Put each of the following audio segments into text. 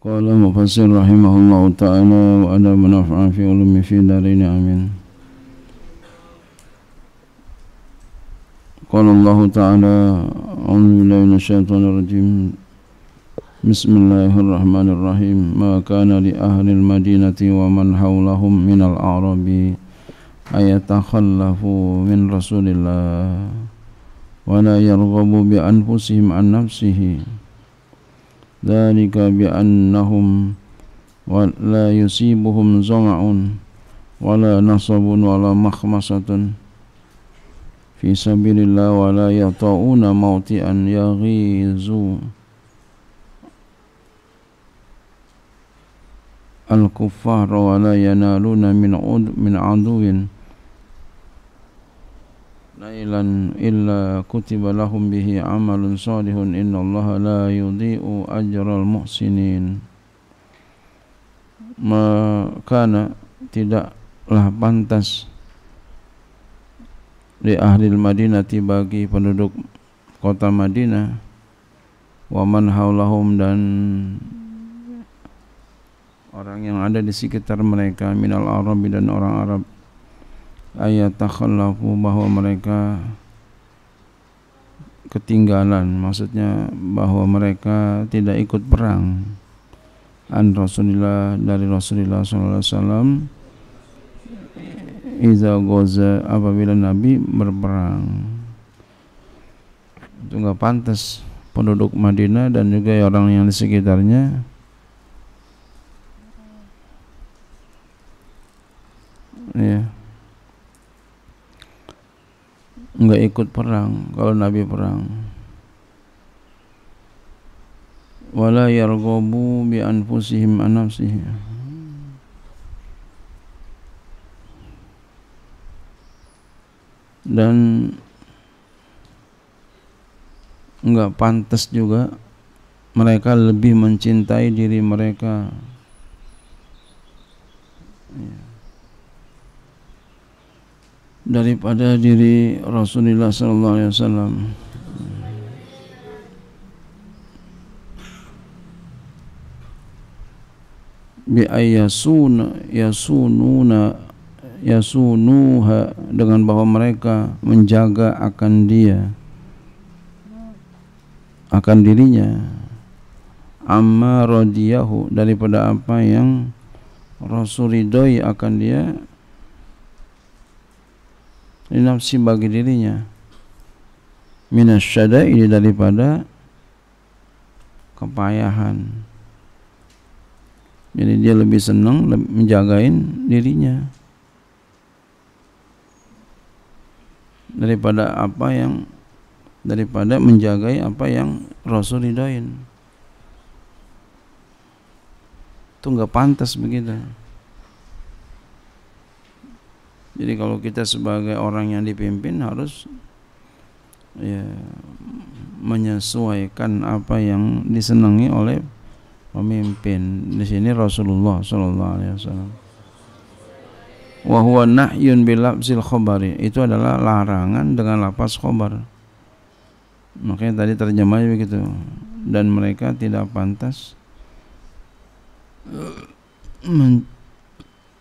قال مفسر رحمه الله تعالى وأدى منافع في علوم في دارين آمين. قال الله تعالى أعوذ بالله من الشيطان الرجيم بسم الله الرحمن الرحيم ما كان لأهل المدينة ومن حولهم من الأعراب أن يتخلفوا من رسول الله ولا يرغبوا بأنفسهم عن نفسه ذلك بأنهم لا يصيبهم ظمأ ولا نصب ولا مخمصة في سبيل الله ولا يطؤون موطئا يغيظ الكفار ولا ينالون من عدو نيلا إلا كتب لهم به عمل صالح إن الله لا يضيء أجر المحسنين. Maka tidaklah pantas di ahli Madinati bagi penduduk kota Madinah wa man haulahum dan orang yang ada di sekitar mereka minal Arabi dan orang Arab ayat takhallafu bahwa mereka ketinggalan, maksudnya bahwa mereka tidak ikut perang an Rasulillah dari Rasulullah sallallahu alaihi wasallam iza goza apabila Nabi berperang. Itu enggak pantas penduduk Madinah dan juga orang yang di sekitarnya ya enggak ikut perang kalau Nabi perang. Wala yarghabu bi anfusihim an nafsihi dan enggak pantas juga mereka lebih mencintai diri mereka daripada diri Rasulullah sallallahu alaihi wasallam. Bi yasunuha dengan bahwa mereka menjaga akan dirinya amma radiyahu daripada apa yang Rasul ridhoi akan dia nafsi bagi dirinya minasyada'i daripada kepayahan. Jadi dia lebih senang menjagain dirinya daripada menjagai apa yang Rasul ridhoin. Itu enggak pantas begitu. Jadi kalau kita sebagai orang yang dipimpin harus menyesuaikan apa yang disenangi oleh pemimpin. Di sini Rasulullah sallallahu alaihi wasallam. Wa huwa nahyun bil lafzil khabari. Itu adalah larangan dengan lafaz khabar. Makanya tadi terjemahnya begitu. Dan mereka tidak pantas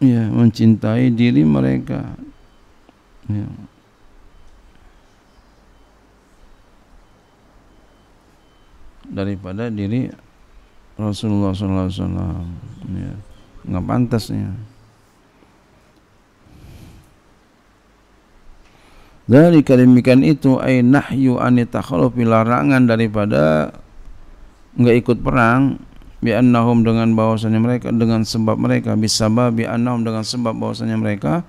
mencintai diri mereka daripada diri Rasulullah sallallahu alaihi wasallam. Enggak pantasnya. Dari demikian itu ay nahyu an takhallufi larangan daripada enggak ikut perang bi annahum dengan bahwasanya mereka dengan sebab mereka bisabab bi annahum dengan sebab bahwasanya mereka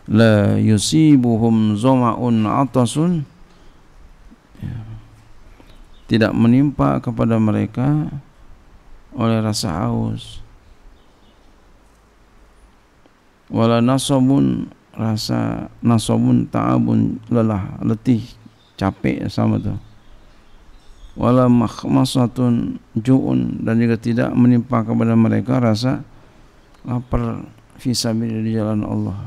la yusibuhum zama'un atasun tidak menimpa kepada mereka oleh rasa haus wala nasabun rasa nasabun ta'abun lelah letih capek sama tuh wala makhmasatun ju'un dan juga tidak menimpa kepada mereka rasa lapar fi sabilillah di jalan Allah.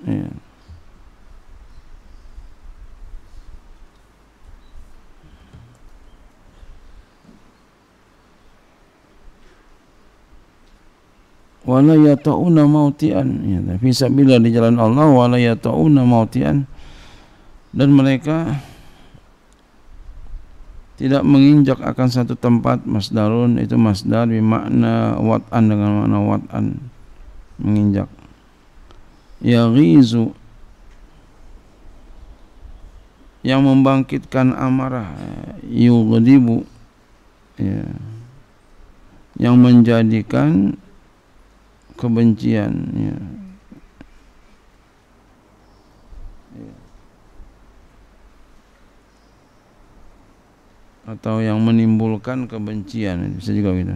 Ya. wala yata'una mautian, ya, fisabilillah di jalan Allah, wala yata'una mautian, dan mereka tidak menginjak akan satu tempat. Masdarun itu masdar bermakna wat'an, dengan makna wat'an, menginjak. Yaghizu, yang membangkitkan amarah. Yughdibu, ya, yang menjadikan kebencian, ya. Atau yang menimbulkan kebencian, bisa juga gitu.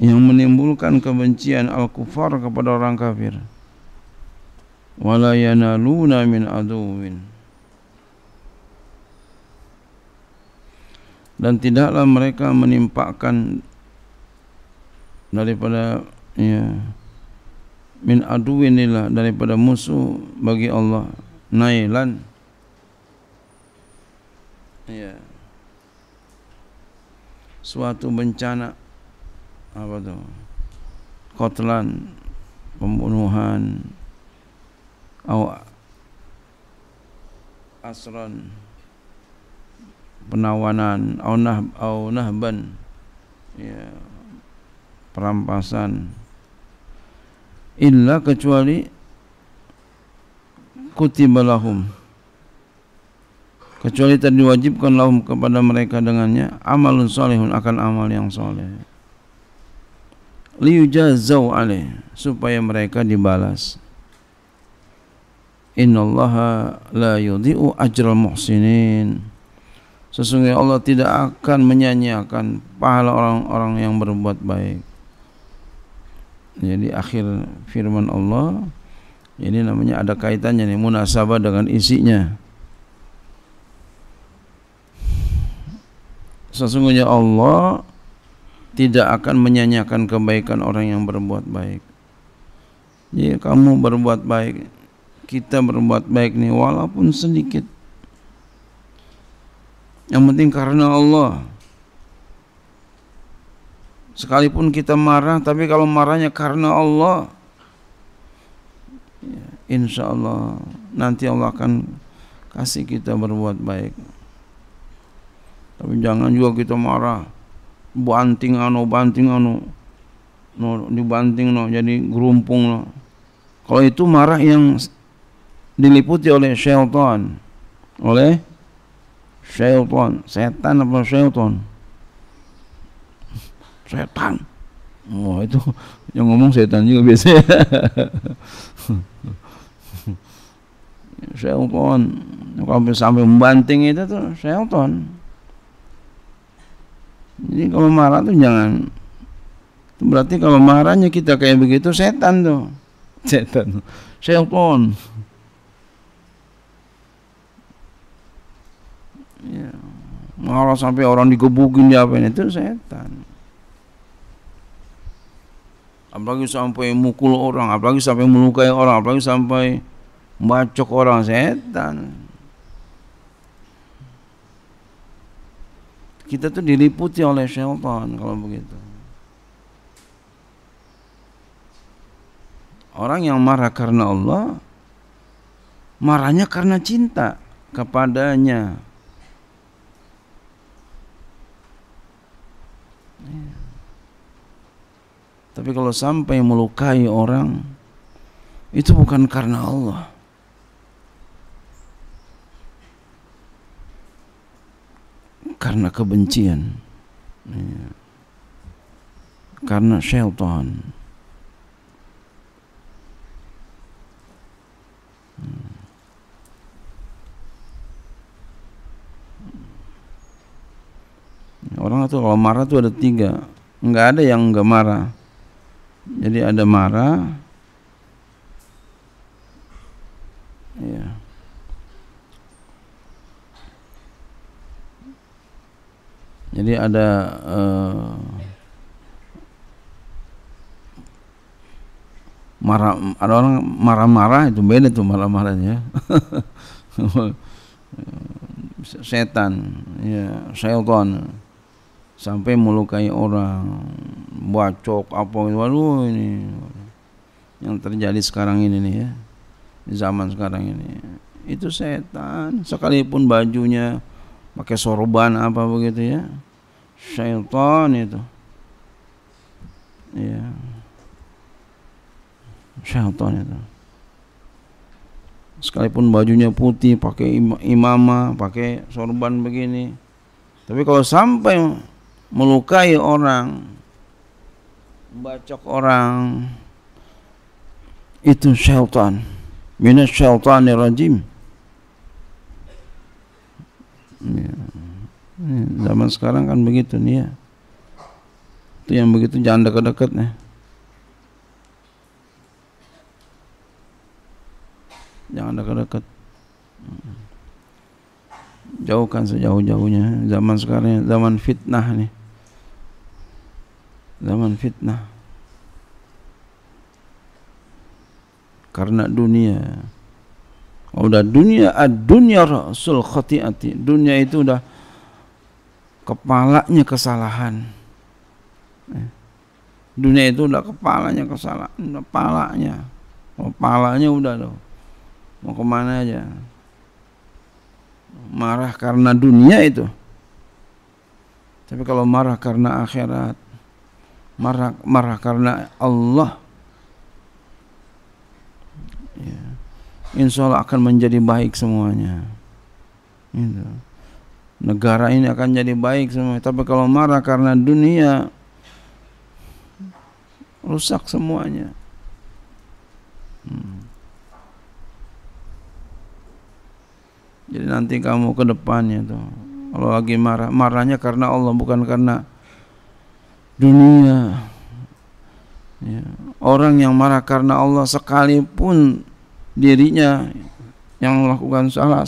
Yang menimbulkan kebencian al-kufar kepada orang kafir. Wala yanaluna min aduwin, dan tidaklah mereka menimpakan daripada, ya, min aduwinillah, daripada musuh bagi Allah, nailan, ya, suatu bencana, apa tuh, qatlan, pembunuhan, au asran, penawanan, au nahban, ya, perampasan, illa, kecuali kutiba lahum, kecuali tadi diwajibkan lahum kepada mereka dengannya amalun salihun, akan amal yang soleh, liyujazau alaih, supaya mereka dibalas. Innallaha la yudhi'u ajral muhsinin, sesungguhnya Allah tidak akan menyia-nyiakan pahala orang-orang yang berbuat baik. Jadi akhir firman Allah ini namanya ada kaitannya nih, munasabah dengan isinya. Sesungguhnya Allah tidak akan menyia-nyiakan kebaikan orang yang berbuat baik. Jadi kamu berbuat baik, kita berbuat baik nih, walaupun sedikit, yang penting karena Allah. Sekalipun kita marah, tapi kalau marahnya karena Allah, ya, insya Allah nanti Allah akan kasih kita berbuat baik. Tapi jangan juga kita marah, banting anu, dibanting jadi gerumpung. Kalau itu marah yang diliputi oleh syaitan, setan apa syaitan? Setan. Oh, itu yang ngomong setan juga biasanya. Syaitan. Kalau sampai membanting itu tuh syaitan. Jadi kalau marah tuh jangan. Itu berarti kalau marahnya kita kayak begitu, setan tuh. Setan. Syaitan. Ya, marah sampai orang digebukin, diapain, itu setan. Apalagi sampai mukul orang, apalagi sampai melukai orang, apalagi sampai membacok orang, setan. Kita tuh diliputi oleh syaitan kalau begitu. Orang yang marah karena Allah, marahnya karena cinta kepadanya. Tapi kalau sampai melukai orang, itu bukan karena Allah, karena kebencian, ya, karena syaitan. Orang itu kalau marah itu ada tiga, enggak ada yang enggak marah. Jadi ada marah, ya, jadi ada marah, ada orang marah-marah, itu beda tuh marah-marahnya. Setan, ya, syaitan. sampai melukai orang, bacok apa, waduh ini yang terjadi sekarang ini nih ya, di zaman sekarang ini, itu setan. Sekalipun bajunya pakai sorban apa begitu ya, syaitan itu ya, syaitan itu. Sekalipun bajunya putih, pakai imamah, pakai sorban begini, tapi kalau sampai melukai orang, bacok orang, itu syaitan, minas syaitanir rajim. Ya. Zaman sekarang kan begitu nih ya. Itu yang begitu jangan dekat-dekat nih. Jangan dekat-dekat. Jauhkan sejauh-jauhnya. Zaman sekarang zaman fitnah nih. Zaman fitnah. Karena dunia. Udah dunia, ad-dunya rasul khati'ati. Dunia itu udah kepalanya kesalahan. Dunia itu udah kepalanya kesalahan, udah kepalanya udah tuh. Mau kemana aja. Marah karena dunia itu. Tapi kalau marah karena akhirat, marah karena Allah, ya, insya Allah akan menjadi baik semuanya. Itu. Negara ini akan jadi baik semua. Tapi kalau marah karena dunia, rusak semuanya. Jadi nanti kamu ke depannya tuh, kalau lagi marahnya karena Allah, bukan karena dunia. Ya. Orang yang marah karena Allah sekalipun dirinya yang melakukan salah.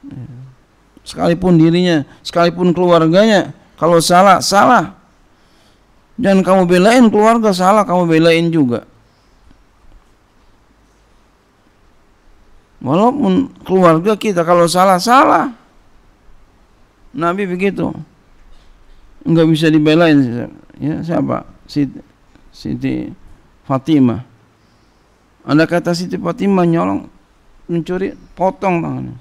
Ya. Sekalipun dirinya, sekalipun keluarganya, kalau salah. Jangan kamu belain keluarga salah, kamu belain juga. Walaupun keluarga kita kalau salah. Nabi begitu. Enggak bisa dibelain. Ya, siapa? Siti Fatimah. Anda kata Siti Fatimah nyolong, mencuri, potong tangannya.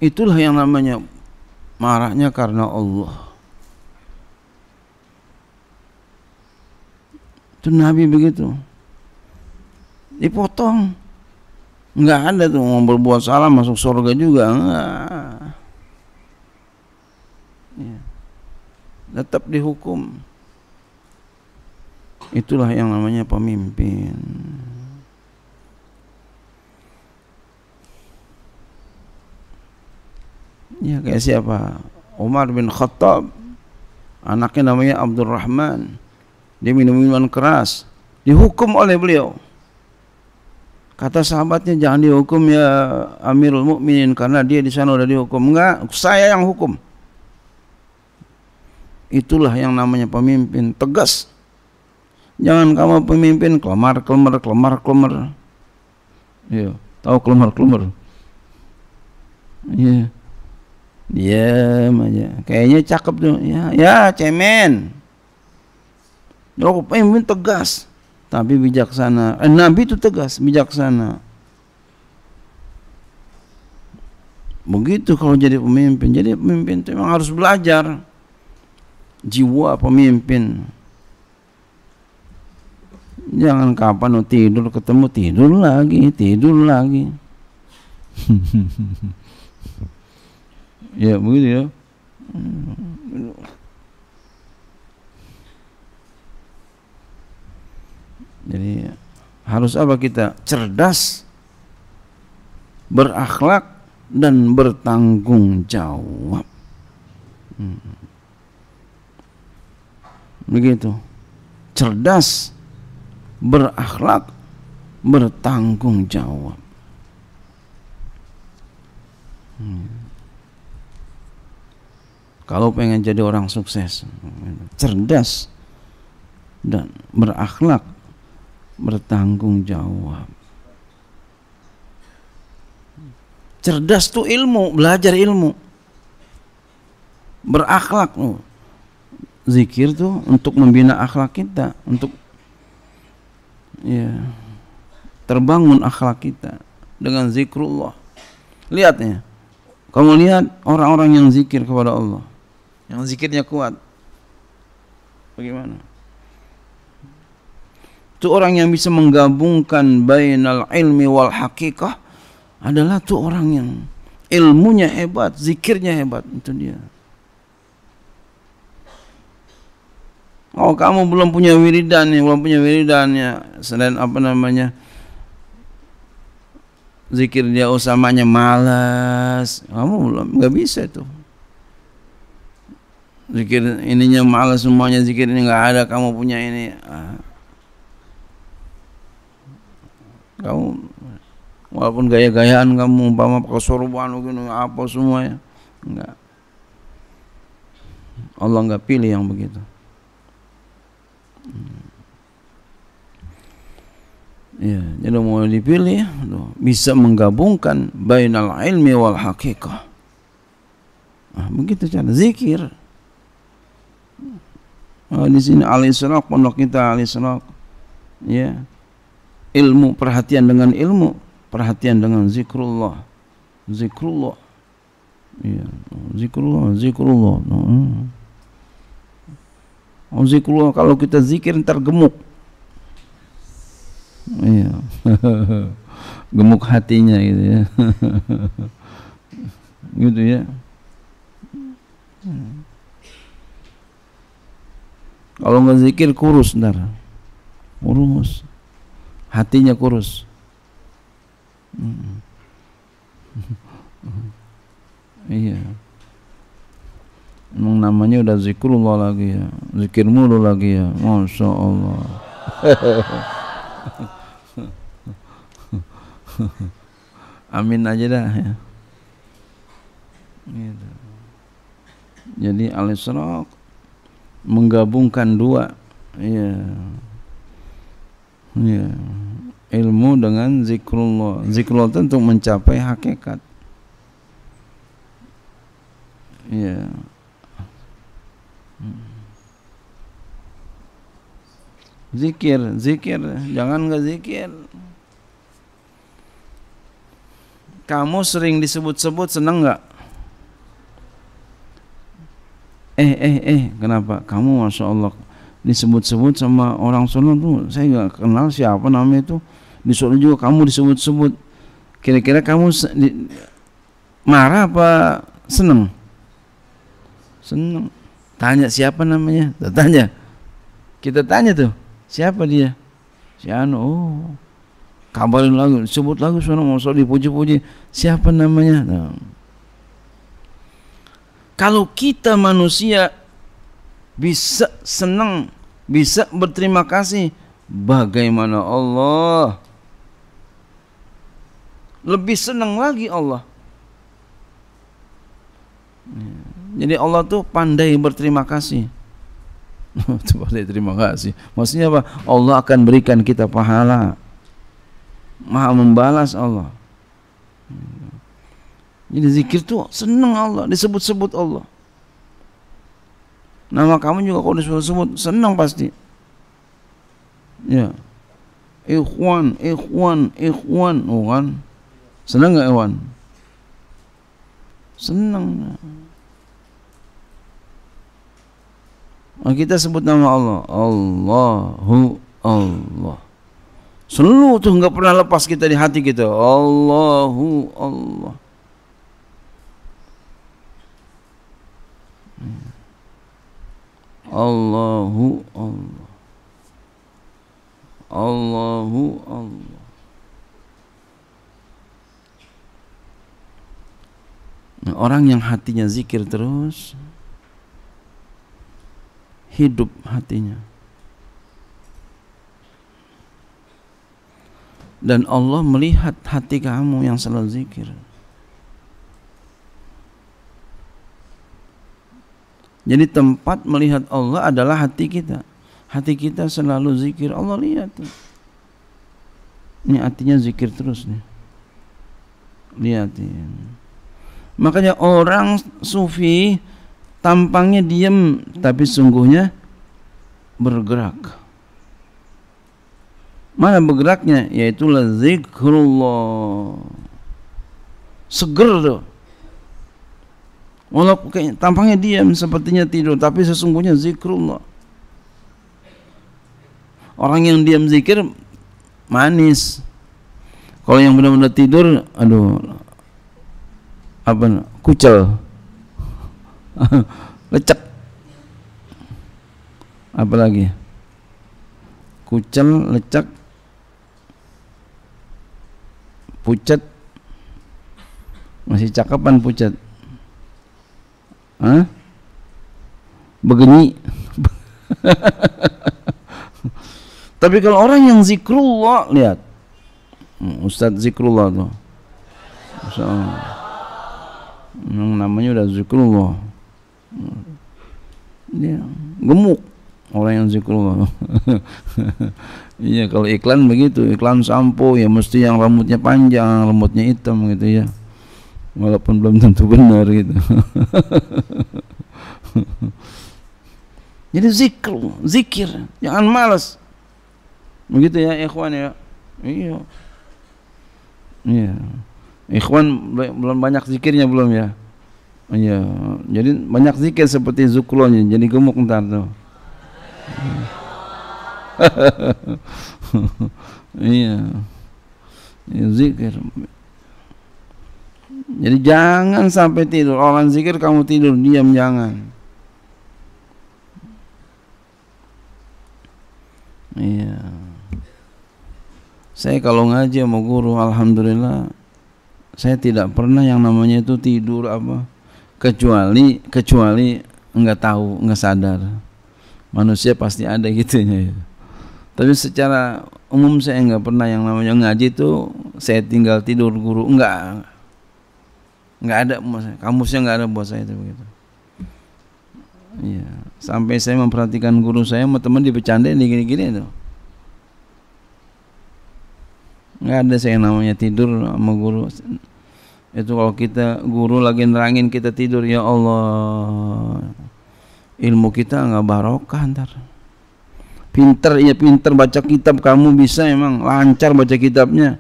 Itulah yang namanya marahnya karena Allah. Itu Nabi begitu. Dipotong. Enggak ada tuh mau berbuat salah masuk surga juga, enggak. Ya. Tetap dihukum. Itulah yang namanya pemimpin. Ya kayak siapa? Umar bin Khattab. Anaknya namanya Abdurrahman. Dia minum minuman keras. Dihukum oleh beliau. Kata sahabatnya, jangan dihukum ya Amirul Mukminin, karena dia di sana udah dihukum. Enggak, saya yang hukum. Itulah yang namanya pemimpin, tegas. Jangan kamu pemimpin kelemar. Iya, tahu kelemar. Iya. Diam aja. Kayaknya cakep tuh. Ya, cemen. Kalau pemimpin tegas, tapi bijaksana. Nabi itu tegas, bijaksana. Begitu kalau jadi pemimpin. Jadi pemimpin itu memang harus belajar jiwa pemimpin. Jangan kapan tidur ketemu tidur lagi. Ya begitu ya. Jadi harus apa kita? Cerdas, berakhlak, dan bertanggung jawab. Begitu. Cerdas, berakhlak, bertanggung jawab. Kalau pengen jadi orang sukses, cerdas dan berakhlak, bertanggung jawab. Cerdas tuh ilmu, belajar ilmu, berakhlak. Zikir tuh untuk membina akhlak kita, untuk ya terbangun akhlak kita dengan zikrullah. Lihat ya, kamu lihat orang-orang yang zikir kepada Allah, yang zikirnya kuat, bagaimana? Itu orang yang bisa menggabungkan bainal ilmi wal haqiqah, adalah tuh orang yang ilmunya hebat, zikirnya hebat. Itu dia. Oh, kamu belum punya wiridan nih, belum punya wiridan ya, selain apa namanya, zikir dia usamanya malas, kamu belum, nggak bisa itu. Zikir ininya malas semuanya, zikir ini nggak ada, kamu punya ini. Kamu walaupun gaya-gayaan kamu umpama kesorban begini apa semua ya, enggak. Allah enggak pilih yang begitu. Ya, jadi mau dipilih bisa menggabungkan bainal ilmi wal haqiqah. Begitu cara zikir. Di sini Al-Ishraq, pondok kita Al-Ishraq. Ya. Ilmu, perhatian dengan ilmu, perhatian dengan zikrullah. Zikrullah. Ya, zikrullah, zikrullah. Zikrullah, kalau kita zikir ntar gemuk. Iya. Gemuk hatinya gitu ya. Gitu ya. Kalau nggak zikir kurus ntar. Kurus. Hatinya kurus. Iya. Emang namanya udah zikrullah lagi ya, zikir mulu lagi ya, masya Allah. Amin aja dah ya. Gitu. Jadi Al-Ishraq menggabungkan dua, ya, ya, ilmu dengan zikrullah. Zikrullah itu untuk mencapai hakikat. Ya. Zikir, zikir, jangan nggak zikir. Kamu sering disebut-sebut, senang nggak? Kenapa? Kamu masya Allah disebut-sebut sama orang Solo tuh, saya nggak kenal siapa namanya itu. Di Solo juga kamu disebut-sebut. Kira-kira kamu marah apa senang? Senang. Tanya siapa namanya? Tanya. Kita tanya tuh, siapa dia? Si Anu. Oh, kabarin lagu, sebut lagu, soalnya mau dipuji-puji. Siapa namanya? Nah. Kalau kita manusia bisa senang, bisa berterima kasih, bagaimana Allah? Lebih senang lagi Allah. Jadi Allah tuh pandai berterima kasih. Pandai terima kasih. Maksudnya apa? Allah akan berikan kita pahala. Maha membalas Allah. Jadi zikir tuh senang Allah, disebut-sebut Allah. Nama kamu juga kalau disebut-sebut senang pasti. Ya. Ikhwan, ikhwan, ikhwan. Oh kan? Senang enggak ikhwan? Senang. Nah, kita sebut nama Allah, Allahu Allah. Selalu tuh nggak pernah lepas kita di hati kita, Allahu Allah. Allahu Allah. Allahu Allah. Nah, orang yang hatinya zikir terus, hidup hatinya, dan Allah melihat hati kamu yang selalu zikir. Jadi tempat melihat Allah adalah hati kita. Hati kita selalu zikir, Allah lihat. Ini hatinya zikir terus nih. lihatin. Makanya orang sufi tampangnya diam tapi sungguhnya bergerak. Mana bergeraknya? Yaitu zikrullah. Seger tuh. Walaupun tampangnya diam sepertinya tidur, tapi sesungguhnya zikrullah. Orang yang diam zikir manis. Kalau yang benar-benar tidur, aduh, kucel, lecek, apalagi kucel, lecek, pucat, masih cakapan pucat, begini. Tapi kalau orang yang zikrullah, lihat, Ustadz zikrullah tuh, namanya udah zikrullah, dia gemuk orang yang zikrullah. Iya, kalau iklan begitu, iklan sampo ya mesti yang rambutnya panjang, rambutnya hitam gitu ya, walaupun belum tentu benar gitu. Jadi zikir, jangan malas. Begitu ya ikhwan ya. Iya. Iya. Ikhwan belum banyak zikirnya belum ya? Iya. Jadi banyak zikir seperti zikrulnya, jadi gemuk ntar tuh. Iya. Ya, zikir. Jadi jangan sampai tidur. Orang zikir kamu tidur, diam, jangan. Iya. Saya kalau ngaji sama guru, alhamdulillah, saya tidak pernah yang namanya itu tidur apa, kecuali enggak tahu, enggak sadar. Manusia pasti ada gitunya ya. Tapi secara umum saya enggak pernah yang namanya ngaji itu saya tinggal tidur guru, enggak ada, kamusnya enggak ada buat saya itu begitu. Iya, sampai saya memperhatikan guru saya sama teman dibercandain gini-gini itu. Nggak ada saya namanya tidur sama guru. Itu kalau kita guru lagi nerangin kita tidur, ya Allah, ilmu kita nggak barokah ntar. Pinter baca kitab, kamu bisa emang lancar baca kitabnya,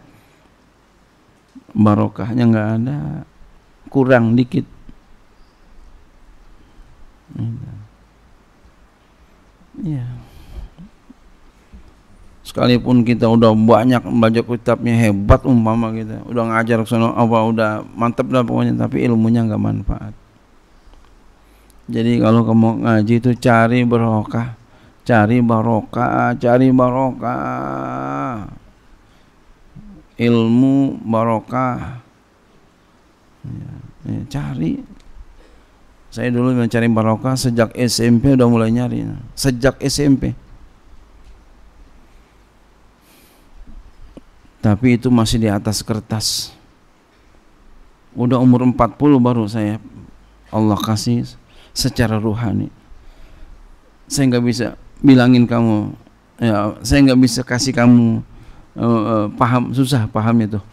barokahnya nggak ada, kurang dikit. Iya. Sekalipun kita udah banyak baca kitabnya, hebat umpama kita udah ngajar ke sana apa udah mantap dah pokoknya, tapi ilmunya nggak manfaat. Jadi kalau kamu ngaji itu cari barokah, ilmu barokah. Ya, cari. Saya dulu mencari barokah sejak SMP, udah mulai nyari. Sejak SMP. Tapi itu masih di atas kertas. Udah umur 40 baru saya Allah kasih secara ruhani. Saya nggak bisa bilangin kamu, ya, saya nggak bisa kasih kamu paham, susah pahamnya tuh,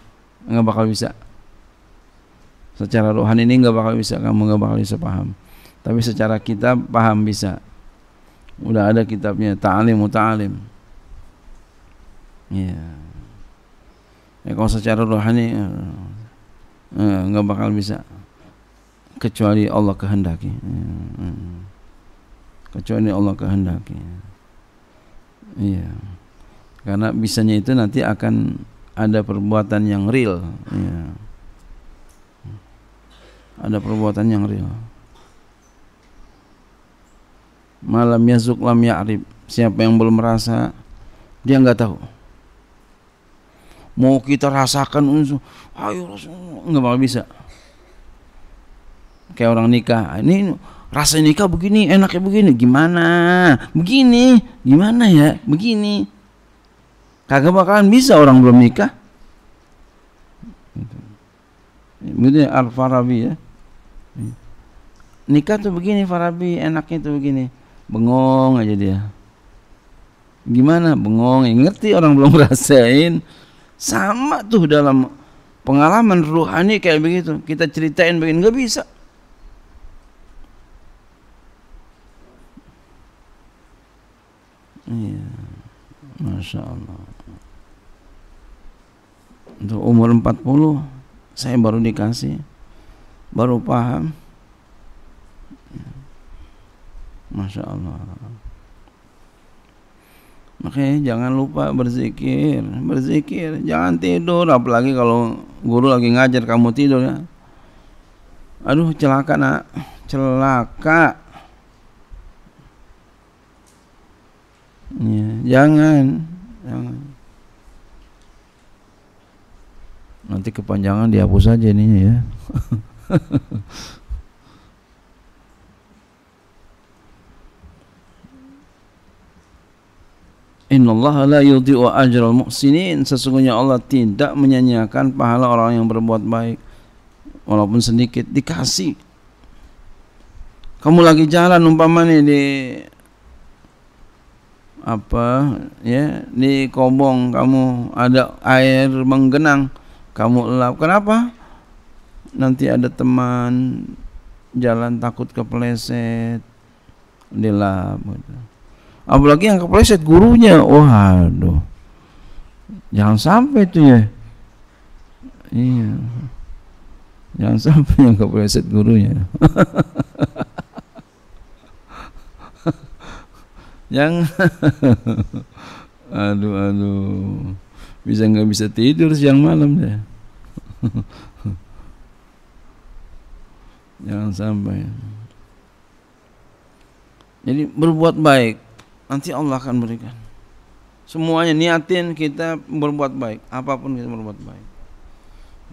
nggak bakal bisa. Secara rohani ini nggak bakal bisa, kamu nggak bakal bisa paham. Tapi secara kitab paham bisa. Udah ada kitabnya, ta'alim muta'alim. Ya. Ya, kalau secara rohani nggak bakal bisa, kecuali Allah kehendaki. Kecuali Allah kehendaki. Iya. Karena bisanya itu nanti akan ada perbuatan yang real. Iya. Ada perbuatan yang real. Malam yazuk lam ya'rib. Siapa yang belum merasa, dia nggak tahu. Mau kita rasakan, ayo Rasulullah, nggak bakal bisa. Kayak orang nikah, ini rasa nikah begini, enaknya begini, gimana? Begini, gimana ya? Begini, kagak bakalan bisa orang belum nikah. Begitu ya Al-Farabi ya. Nikah tuh begini Farabi, enaknya tuh begini, bengong aja dia. Gimana? Bengong, ya, ngerti orang belum ngerasain. Sama tuh dalam pengalaman ruhani kayak begitu kita ceritain begini, nggak bisa. Iya, Masya Allah. Untuk umur 40 saya baru dikasih, baru paham. Masya Allah. Makanya jangan lupa berzikir, jangan tidur, apalagi kalau guru lagi ngajar kamu tidur ya. Aduh, celaka nak, celaka. Ya, jangan. Nanti kepanjangan dihapus aja ininya ya. Innallaha la yudhi'u ajral muhsinin, sesungguhnya Allah tidak menyanyiakan pahala orang yang berbuat baik walaupun sedikit dikasih. Kamu lagi jalan umpamanya di di kobong, kamu ada air menggenang, kamu elap. Kenapa? Nanti ada teman jalan takut kepleset, dilap gitu. Apalagi yang kepleset gurunya, waduh, jangan sampai tuh ya. Iya, jangan sampai yang kepleset gurunya. Jangan. Aduh, nggak bisa tidur siang malam deh. Jangan sampai. Jadi berbuat baik, nanti Allah akan berikan. Semuanya niatin kita berbuat baik, apapun kita berbuat baik.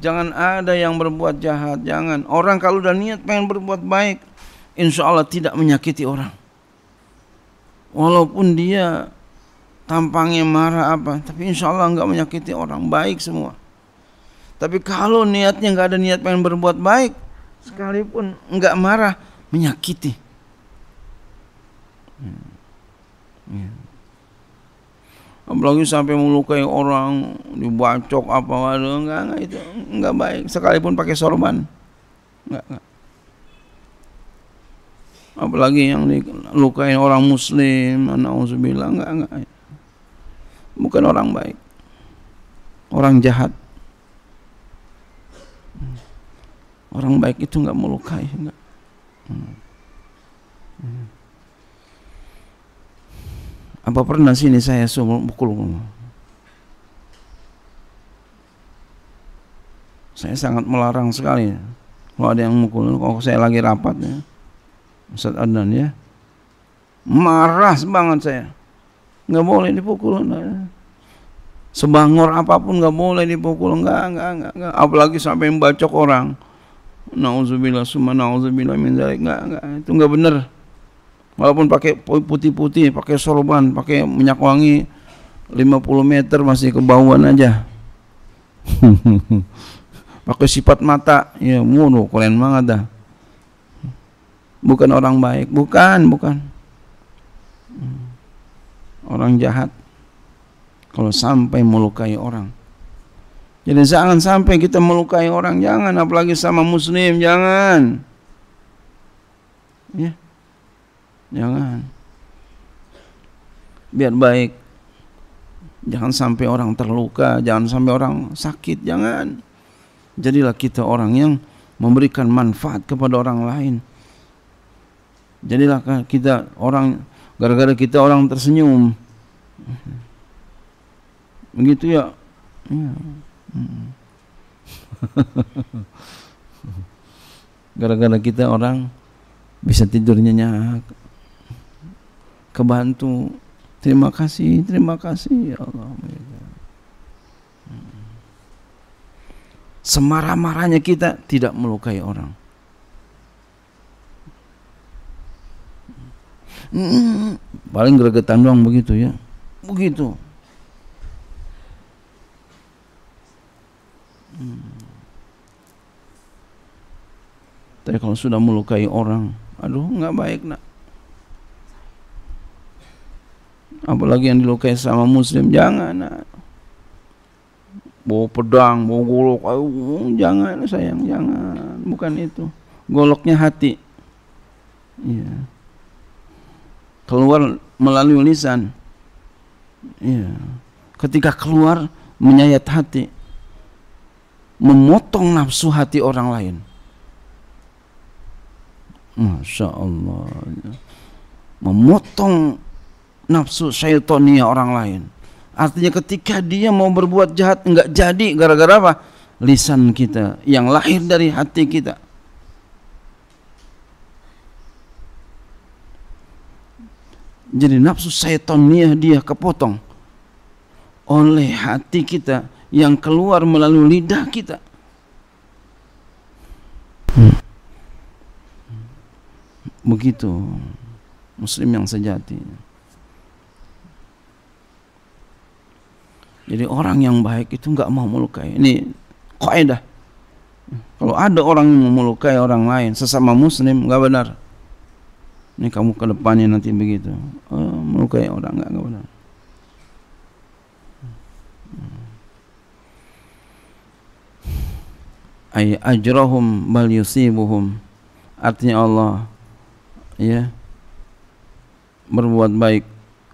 Jangan ada yang berbuat jahat, jangan. Orang kalau udah niat pengen berbuat baik, insya Allah tidak menyakiti orang. Walaupun dia tampangnya marah tapi insya Allah enggak menyakiti orang, baik semua. Tapi kalau niatnya enggak ada niat pengen berbuat baik, sekalipun enggak marah, menyakiti. Apalagi sampai melukai orang, dibacok enggak itu enggak baik, sekalipun pakai sorban. Enggak. Apalagi yang dilukai orang muslim, na'udzubillah, enggak. Bukan orang baik, orang jahat. Orang baik itu enggak melukai, enggak. Apa pernah sini saya mukul? Saya sangat melarang sekali kalau ada yang mukul. Kalau saya lagi rapat ya, Ustaz Adnan ya, marah banget saya. Nggak boleh dipukul. Sebangor apapun nggak boleh dipukul. Nggak. Apalagi sampai membacok orang. Nauzubillah summa nauzubillah min dzalik. Nggak. Itu nggak benar. Walaupun pakai putih-putih, pakai sorban, pakai minyak wangi 50 meter masih kebauan aja. Pakai sifat mata, ya mulu keren banget dah. Bukan orang baik, bukan. Orang jahat kalau sampai melukai orang. Jadi jangan sampai kita melukai orang, jangan, apalagi sama muslim, jangan. Ya. Jangan. Biar baik. Jangan sampai orang terluka, jangan sampai orang sakit, jangan. Jadilah kita orang yang memberikan manfaat kepada orang lain. Jadilah kita orang, gara-gara kita orang tersenyum. Begitu ya. Gara-gara kita orang bisa tidur nyenyak, kebantu. Terima kasih ya Allah. Semarah-marahnya kita tidak melukai orang. Paling gregetan doang begitu ya. Begitu. Tapi kalau sudah melukai orang, aduh, nggak baik nak. Apalagi yang dilukai sama muslim, jangan nak. bawa pedang, bawa golok. Jangan sayang, jangan. Bukan itu. Goloknya hati. Ya. Keluar melalui lisan. Ya. Ketika keluar menyayat hati, memotong nafsu hati orang lain. Masya Allah. Memotong nafsu syaitania orang lain. Artinya ketika dia mau berbuat jahat enggak jadi, gara-gara apa? Lisan kita yang lahir dari hati kita. Jadi nafsu syaitania dia kepotong oleh hati kita yang keluar melalui lidah kita. Begitu muslim yang sejati. Jadi orang yang baik itu enggak mau melukai. Ini kaidah. Kalau ada orang yang melukai orang lain sesama muslim, enggak benar. Ini kamu ke depannya nanti begitu. Melukai orang enggak benar. Ay ajrahum bal yusibuhum. Artinya Allah ya berbuat baik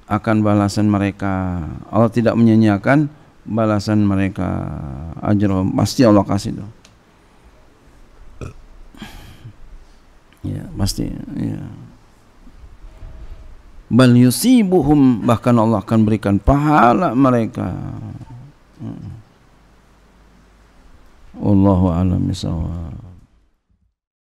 akan balasan mereka. Allah tidak menyanyiakan balasan mereka. Ajrahum pasti Allah kasih tuh. Ya, pasti ya. Bal yusibuhum, bahkan Allah akan berikan pahala mereka. Wallahu a'lam bishawab.